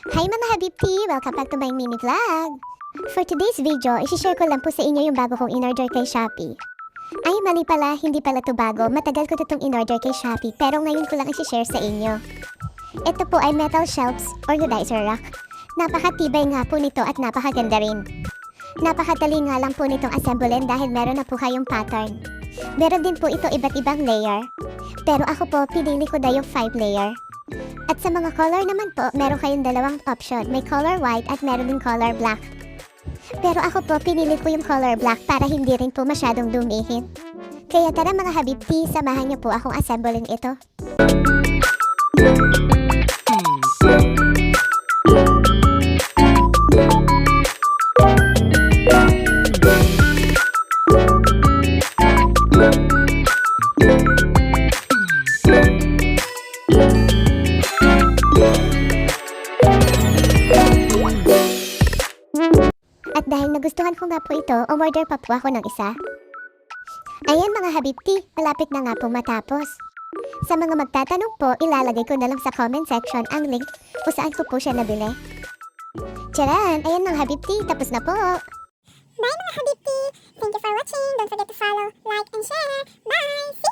Hi mga Habibti! Welcome back to my mini vlog! For today's video, isi-share ko lang po sa inyo yung bago kong in-order kay Shopee. Ay, mali pala, hindi pala to bago. Matagal ko itong in-order kay Shopee, pero ngayon ko lang isi-share sa inyo. Ito po ay metal shelves organizer rack. Napakatibay nga po nito at napakaganda rin. Napakadali nga lang po nitong assemblein dahil meron na po kayong pattern. Meron din po ito iba't ibang layer. Pero ako po, pinili ko na yung 5 layer. At sa mga color naman po, meron kayong dalawang option. May color white at meron din color black. Pero ako po, pinili ko yung color black para hindi rin po masyadong dumihin. Kaya tara mga Habibti, samahan niyo po akong assemblein ito. At dahil nagustuhan ko nga po ito, umorder pa po ako ng isa. Ayan mga Habibti, malapit na nga po matapos. Sa mga magtatanong po, ilalagay ko na lang sa comment section ang link kung saan ko po siya nabili. Tcharan! Ayan mga Habibti, tapos na po! Bye mga Habibti! Thank you for watching! Don't forget to follow, like, and share! Bye! See